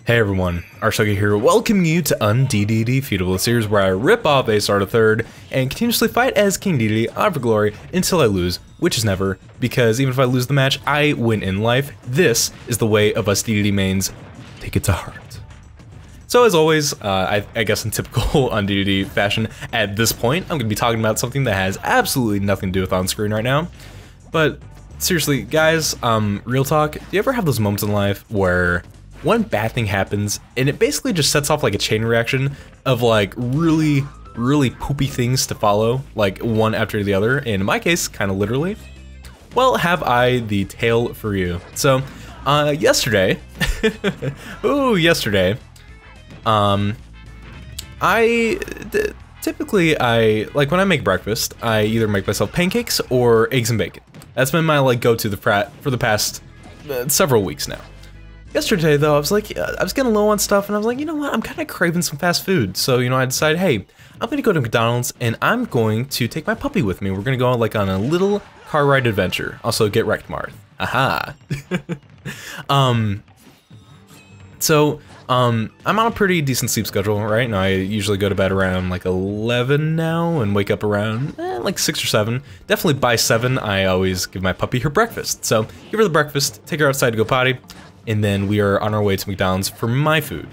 Hey everyone, ArchTalko here, welcoming you to UnDDDefeatable, a series where I rip off a start a third and continuously fight as King DDD out for glory until I lose, which is never, because even if I lose the match, I win in life. This is the way of us DDD mains. Take it to heart. So as always, I guess in typical UnDDD fashion, at this point, I'm going to be talking about something that has absolutely nothing to do with on screen right now. But seriously, guys, real talk, do you ever have those moments in life where one bad thing happens and it basically just sets off like a chain reaction of like really poopy things to follow, like one after the other, and in my case kind of literally? Well, have I the tale for you. So yesterday typically like when I make breakfast, I either make myself pancakes or eggs and bacon. That's been my like go-to for the past several weeks now. Yesterday, though, I was getting low on stuff, and I was like, you know what, I'm kind of craving some fast food. So, you know, I decided, hey, I'm going to go to McDonald's, and I'm going to take my puppy with me. We're going to go like on a little car ride adventure. Also, get wrecked, Marth. Aha. I'm on a pretty decent sleep schedule, right? And I usually go to bed around like 11 now, and wake up around like 6 or 7. Definitely by 7, I always give my puppy her breakfast. So, give her the breakfast, take her outside to go potty, and then we are on our way to McDonald's for my food.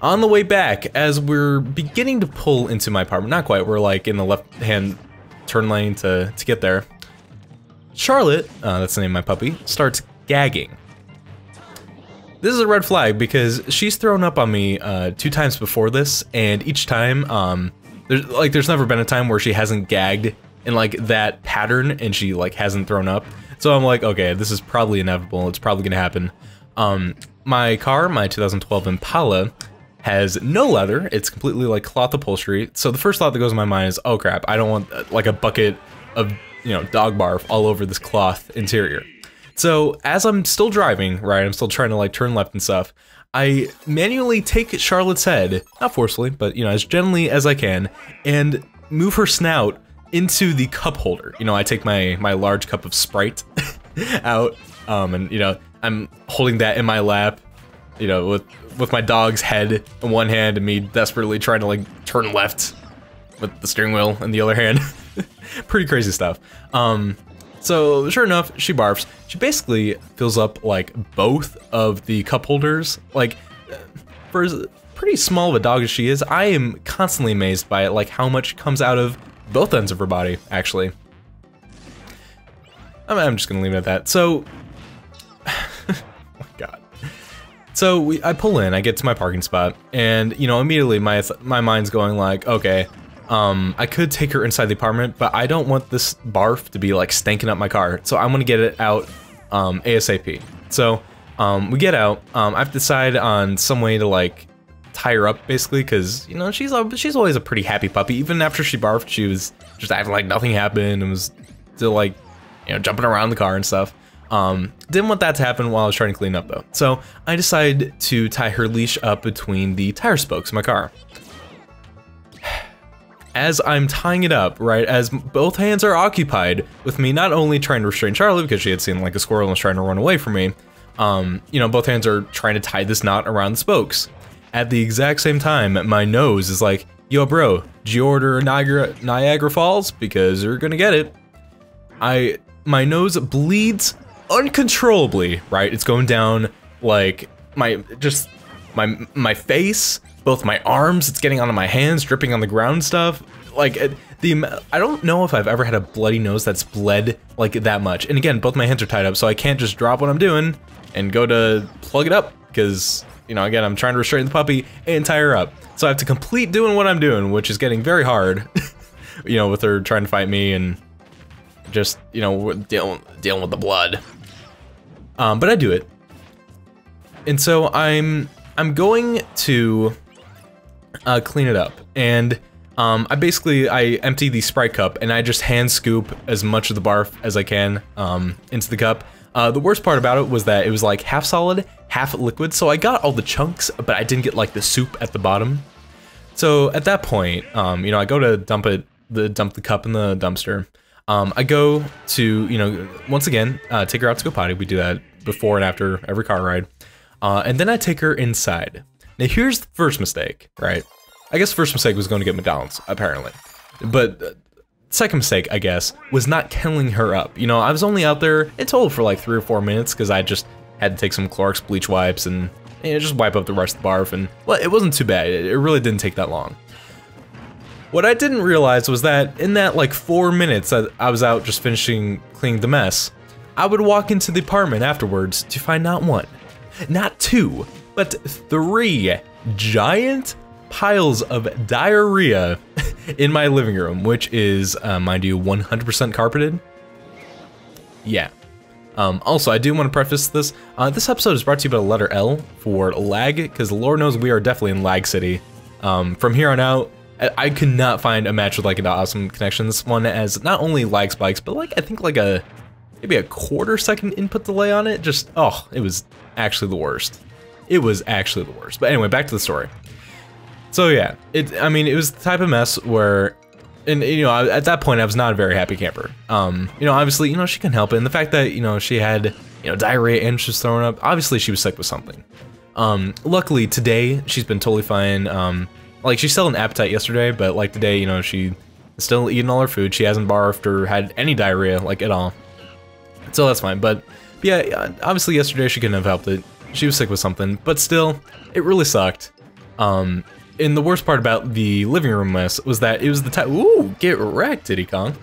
On the way back, as we're beginning to pull into my apartment, not quite, we're like in the left-hand turn lane to get there, Charlotte, that's the name of my puppy, starts gagging. This is a red flag because she's thrown up on me 2 times before this, and each time, there's never been a time where she hasn't gagged in like that pattern and she like hasn't thrown up. So I'm like, okay, this is probably inevitable. It's probably gonna happen. My car, my 2012 Impala, has no leather. It's completely like cloth upholstery. So the first thought that goes in my mind is, oh crap, I don't want like a bucket of, you know, dog barf all over this cloth interior. So as I'm still driving, right, I'm still trying to like turn left and stuff, I manually take Charlotte's head, not forcefully, but you know, as gently as I can, and move her snout into the cup holder. You know, I take my large cup of Sprite out, and you know, I'm holding that in my lap, you know, with my dog's head in one hand and me desperately trying to like turn left with the steering wheel in the other hand. Pretty crazy stuff. So sure enough, she barfs. She basically fills up like both of the cup holders. Like, for as pretty small of a dog as she is, I am constantly amazed by it, like how much comes out of both ends of her body, actually. I'm just gonna leave it at that. So, oh my god. So I pull in, I get to my parking spot, and you know, immediately my mind's going like, okay, I could take her inside the apartment, but I don't want this barf to be like stanking up my car, so I'm gonna get it out ASAP. So we get out. I have to decide on some way to like tie her up, basically, because you know she's always a pretty happy puppy. Even after she barfed, she was just acting like nothing happened and was still like, you know, jumping around the car and stuff. Didn't want that to happen while I was trying to clean up though. So I decided to tie her leash up between the tire spokes of my car. As I'm tying it up, right, as both hands are occupied with me not only trying to restrain Charlotte because she had seen like a squirrel and was trying to run away from me, you know, both hands are trying to tie this knot around the spokes. At the exact same time, my nose is like, yo bro, did you order Niagara Falls? Because you're gonna get it. My nose bleeds uncontrollably, right? It's going down like my face, both my arms, it's getting onto my hands, dripping on the ground stuff. Like I don't know if I've ever had a bloody nose that's bled like that much. And again, both my hands are tied up, so I can't just drop what I'm doing and go to plug it up because, you know, again, I'm trying to restrain the puppy and tie her up. So I have to complete doing what I'm doing, which is getting very hard, you know, with her trying to fight me and just, you know, dealing with the blood. But I do it. And so I'm going to clean it up. And I empty the Sprite cup and I just hand scoop as much of the barf as I can into the cup. The worst part about it was that it was like half solid, half liquid, so I got all the chunks, but I didn't get like the soup at the bottom. So at that point, you know, I go to dump the cup in the dumpster. I go to, you know, once again, take her out to go potty. We do that before and after every car ride. And then I take her inside. Now here's the first mistake, right? I guess first mistake was going to get McDonald's, apparently. But second mistake, I guess, was not killing her up. You know, I was only out there in total for like 3 or 4 minutes because I just had to take some Clorox bleach wipes and just wipe up the rest of the barf. And, well, it wasn't too bad. It really didn't take that long. What I didn't realize was that in that like 4 minutes that I was out just finishing cleaning the mess, I would walk into the apartment afterwards to find not 1, not 2, but 3 giant piles of diarrhea in my living room, which is, mind you, 100% carpeted. Yeah. Also, I do want to preface this. This episode is brought to you by the letter L for lag, because Lord knows we are definitely in lag city. From here on out, I could not find a match with like an awesome connection. This one has not only lag spikes, but like I think like maybe a 1/4 second input delay on it. Just, oh, it was actually the worst. It was actually the worst. But anyway, back to the story. So yeah, I mean, it was the type of mess where, and you know, at that point I was not a very happy camper. You know, obviously, you know, she couldn't help it. And the fact that, you know, she had, you know, diarrhea and she was throwing up, obviously she was sick with something. Luckily today, she's been totally fine. Like, she still had an appetite yesterday, but like today, you know, she is still eating all her food. She hasn't barfed or had any diarrhea, like, at all. So that's fine. But yeah, obviously yesterday she couldn't have helped it. She was sick with something, but still, it really sucked. And the worst part about the living room mess was that it was the type— ooh, get wrecked, Diddy Kong.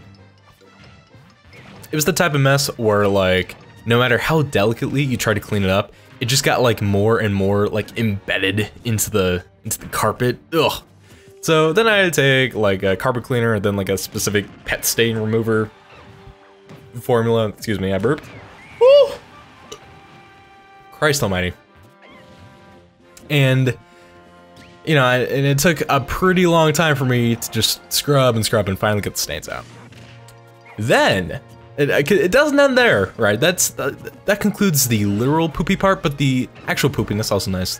It was the type of mess where, like, no matter how delicately you try to clean it up, it just got like more and more like embedded into the carpet. Ugh. So then I had to take like a carpet cleaner and then like a specific pet stain remover formula. Excuse me, I burped. Woo! Christ almighty. And you know, and it took a pretty long time for me to just scrub and scrub and finally get the stains out. Then it doesn't end there, right? That concludes the literal poopy part, but the actual poopiness, also nice,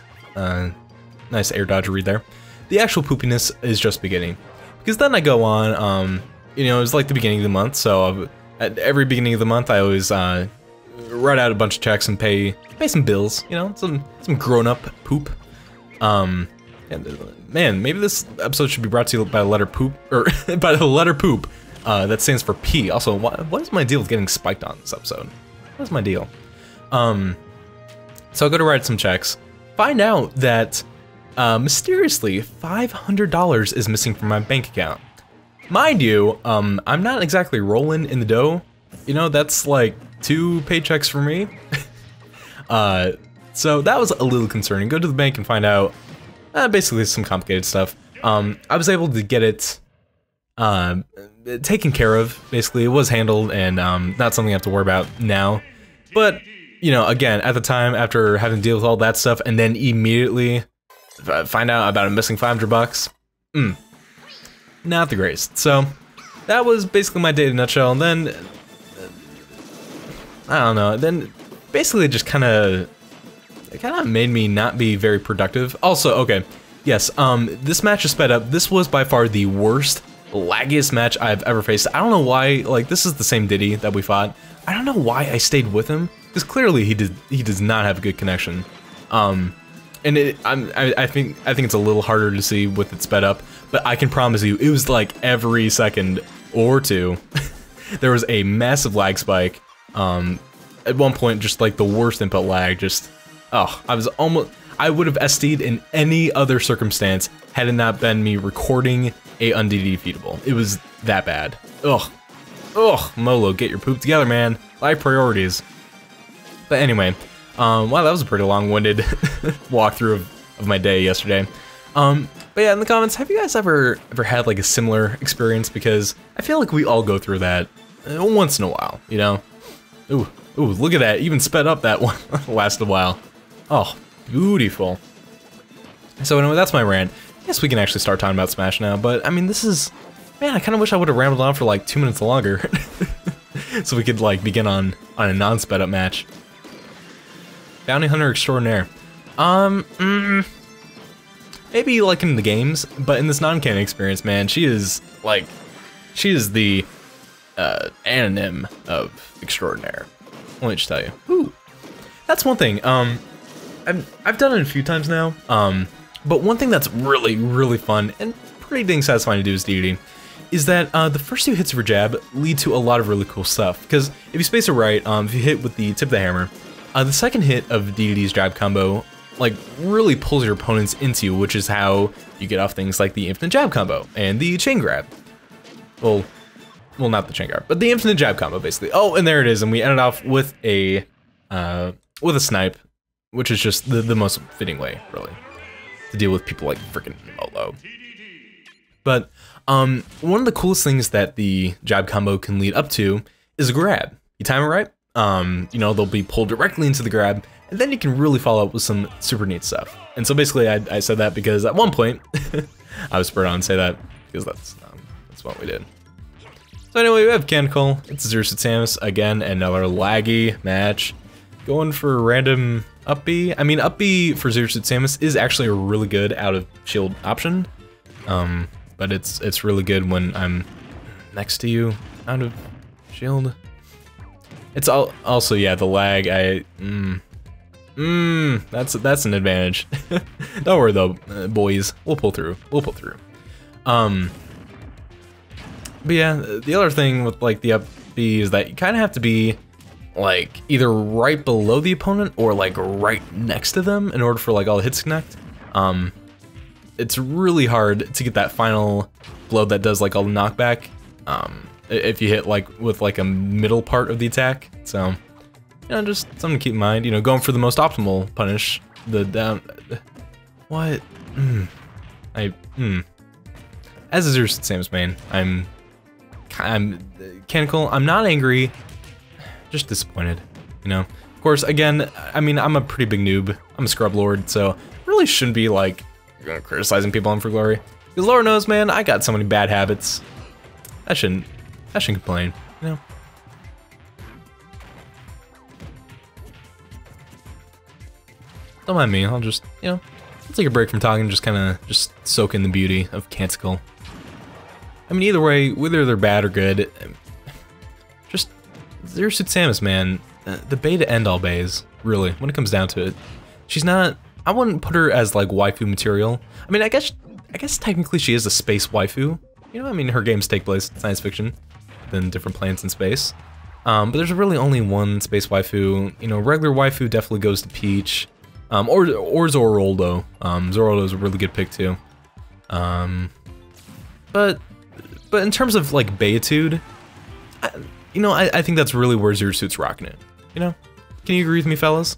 nice air dodge read there. The actual poopiness is just beginning, because then I go on, you know, it was like the beginning of the month, so at every beginning of the month I always write out a bunch of checks and pay some bills, you know, some grown-up poop. And man, maybe this episode should be brought to you by the letter poop, or by the letter poop. That stands for P. Also, what is my deal with getting spiked on this episode? What is my deal? So I go to write some checks, find out that mysteriously $500 is missing from my bank account. Mind you, I'm not exactly rolling in the dough. You know, that's like 2 paychecks for me. So that was a little concerning. Go to the bank and find out basically some complicated stuff. I was able to get it taken care of. Basically, it was handled and not something I have to worry about now. But you know, again, at the time, after having to deal with all that stuff and then immediately find out about a missing $500, not the greatest. So that was basically my day in a nutshell. And then I don't know. Then basically, it just kind of made me not be very productive. Also, okay, yes, this match is sped up. This was by far the worst, laggiest match I've ever faced. I don't know why. Like, this is the same Diddy that we fought. I don't know why I stayed with him, because clearly he does not have a good connection. And I think it's a little harder to see with it sped up, but I can promise you, it was like every second or two, there was a massive lag spike. At one point, just like the worst input lag, just, oh, I would have SD'd in any other circumstance had it not been me recording a UnDDDefeatable. It was that bad. Ugh. Ugh, Molo, get your poop together, man. Life priorities. But anyway, wow, that was a pretty long-winded walkthrough of my day yesterday. But yeah, in the comments, have you guys ever had like a similar experience? Because I feel like we all go through that once in a while, you know? Ooh, look at that, even sped up that one lasted a while. Oh, beautiful. So anyway, that's my rant. I guess we can actually start talking about Smash now, but I mean, this is, man, I kind of wish I would have rambled on for like 2 minutes longer. So we could like begin on a non-sped up match. Bounty Hunter Extraordinaire. Maybe like in the games, but in this non-canon experience, man, she is the anonym of extraordinaire. Let me just tell you. Ooh. That's one thing. I've done it a few times now. But one thing that's really fun and pretty dang satisfying to do is DDD is that the first 2 hits of her jab lead to a lot of really cool stuff. Because if you space it right, if you hit with the tip of the hammer, the second hit of DDD's jab combo like really pulls your opponents into you, which is how you get off things like the infinite jab combo and the chain grab. Well, not the chain grab, but the infinite jab combo basically. Oh, and there it is, and we ended off with a snipe, which is just the most fitting way, really, to deal with people like freaking Molo. But one of the coolest things that the jab combo can lead up to is a grab. You time it right, you know, they'll be pulled directly into the grab, and then you can really follow up with some super neat stuff. And so basically, I said that because at one point, I was spurred on to say that because that's what we did. So anyway, we have Mechanical. It's Zero Suit Samus again, another laggy match. Going for a random up B. I mean, up B for Zero Suit Samus is actually a really good out of shield option. But it's really good when I'm next to you out of shield. It's also, yeah, the lag. That's an advantage. Don't worry though, boys. We'll pull through. We'll pull through. But yeah, the other thing with like the up B is that you kind of have to be like either right below the opponent or like right next to them in order for like all the hits to connect. It's really hard to get that final blow that does like all the knockback. If you hit like with like a middle part of the attack. So, you know, just something to keep in mind. You know, going for the most optimal punish. The down. What? As a Zero Suit Samus main, I'm Mechanical. I'm not angry, just disappointed. You know. Of course, again, I mean, I'm a pretty big noob. I'm a scrub lord, so really shouldn't be like criticizing people on for glory. Because Lord knows, man, I got so many bad habits. I shouldn't complain. You know. Don't mind me. I'll just, you know, I'll take a break from talking and just kind of just soak in the beauty of Mechanical. I mean, either way, whether they're bad or good, just Zero Suit Samus, man, the bay to end all bays, really, when it comes down to it. She's not, I wouldn't put her as like waifu material. I mean, I guess technically she is a space waifu. You know, I mean, her games take place in science fiction, then different planets in space. But there's really only one space waifu. You know, regular waifu definitely goes to Peach, or Zoroldo. Zoroldo's a really good pick too. But in terms of like Beatude, you know, I think that's really where Zero Suit's rocking it. You know, can you agree with me, fellas?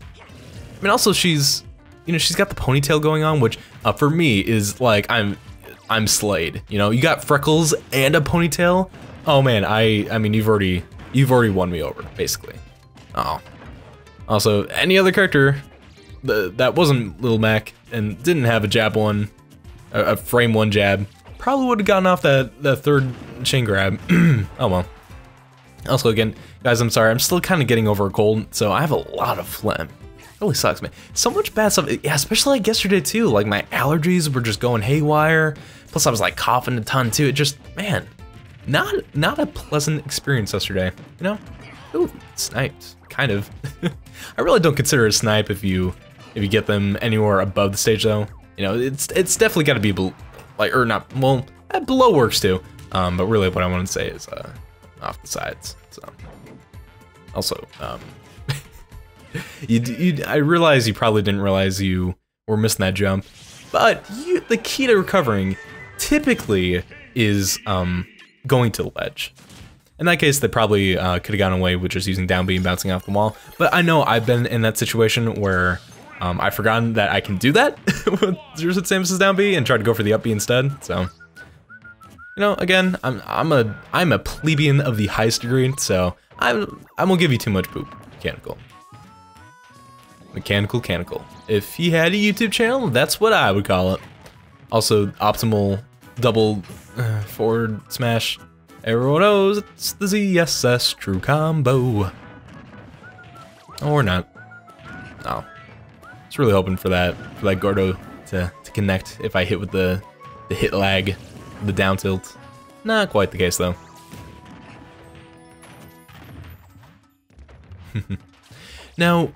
I mean, also she's, you know, she's got the ponytail going on, which for me is like I'm slayed. You know, you got freckles and a ponytail. Oh man, I mean, you've already won me over, basically. Oh. Also, any other character that wasn't Little Mac and didn't have a jab one, a frame one jab, probably would have gotten off that third chain grab. Oh well. Also, again, guys, I'm sorry, I'm still kind of getting over a cold, so I have a lot of phlegm. It really sucks, man. So much bad stuff. Yeah, especially like yesterday too. Like my allergies were just going haywire. Plus, I was like coughing a ton too. It just, man, not a pleasant experience yesterday. You know? Ooh, sniped, kind of. I really don't consider it a snipe if you get them anywhere above the stage though. You know, it's definitely got to be like, or not. Well, below works too. But really, what I want to say is off the sides. So, also, I realize you probably didn't realize you were missing that jump, but the key to recovering typically is going to the ledge. In that case, they probably could have gotten away with just using down B and bouncing off the wall. But I know I've been in that situation where I've forgotten that I can do that with Zero Suit Samus's down B and tried to go for the up B instead. So, you know, again, I'm a plebeian of the highest degree, so I won't give you too much poop. Mechanical. If he had a YouTube channel, that's what I would call it. Also, optimal double forward smash. Everyone knows it's the ZSS true combo. Or not. No. Just really hoping for that Gordo to connect if I hit with the hit lag, the down tilt. Not quite the case though. Now,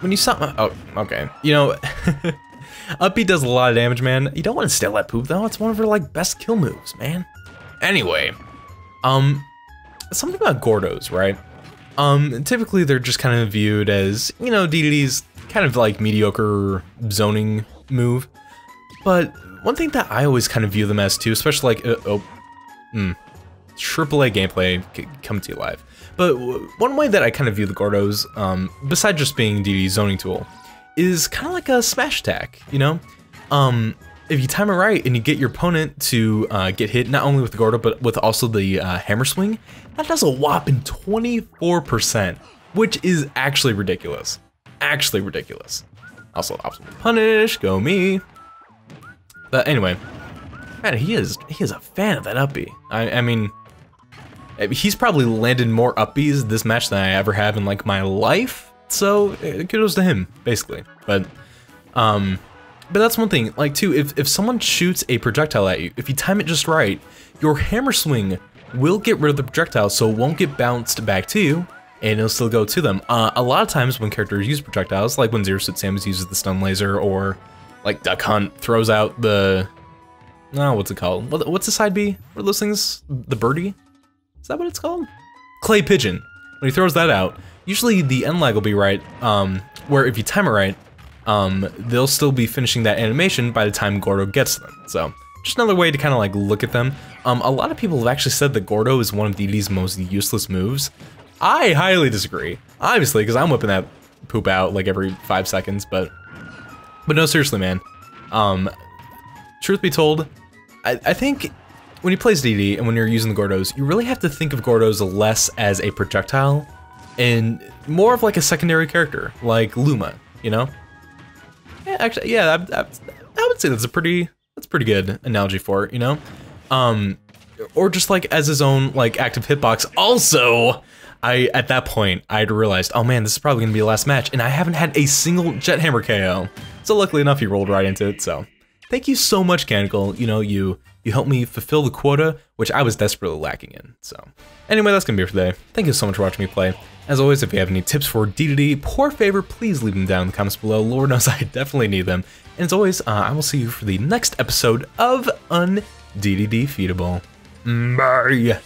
when you saw, oh, okay. You know, Up B does a lot of damage, man. You don't want to steal that poop though. It's one of her like best kill moves, man. Anyway, something about Gordos, right? Typically they're just kind of viewed as, you know, DDD's kind of like mediocre zoning move. But one thing that I always kind of view them as too, especially like, AAA gameplay come to you live. But one way that I kind of view the Gordos, besides just being DDD's zoning tool, is kind of like a smash attack, you know? If you time it right and you get your opponent to get hit not only with the Gordo, but with also the hammer swing, that does a whopping 24%, which is actually ridiculous. Actually ridiculous. Also, optimal punish, go me. But anyway, man, he is a fan of that up B. I mean, he's probably landed more up Bs this match than I ever have in like my life. So kudos to him, basically. But that's one thing. Like too, if someone shoots a projectile at you, if you time it just right, your hammer swing will get rid of the projectile, so it won't get bounced back to you, and it'll still go to them. A lot of times when characters use projectiles, like when Zero Suit Samus uses the stun laser, or like Duck Hunt throws out the, what's it called? What's the side B? What are those things? The birdie? Is that what it's called? Clay pigeon. When he throws that out, usually the end lag will be right, where if you time it right, they'll still be finishing that animation by the time Gordo gets to them. So, just another way to kind of like look at them. A lot of people have actually said that Gordo is one of DDD's most useless moves. I highly disagree. Obviously, because I'm whipping that poop out like every 5 seconds, but no, seriously, man. Truth be told, I think when you play DDD and when you're using the Gordos, you really have to think of Gordos less as a projectile and more of like a secondary character, like Luma, you know? Yeah, actually, yeah, I would say that's pretty good analogy for it, you know? Or just like as his own like active hitbox. Also, at that point, I'd realized, oh man, this is probably gonna be the last match, and I haven't had a single Jet Hammer KO. So luckily enough, he rolled right into it, so. Thank you so much, Canical. You know, you helped me fulfill the quota, which I was desperately lacking in, so. Anyway, that's gonna be it for today. Thank you so much for watching me play. As always, if you have any tips for DDD, poor favor, please leave them down in the comments below. Lord knows I definitely need them. And as always, I will see you for the next episode of UnDDDefeatable. Bye!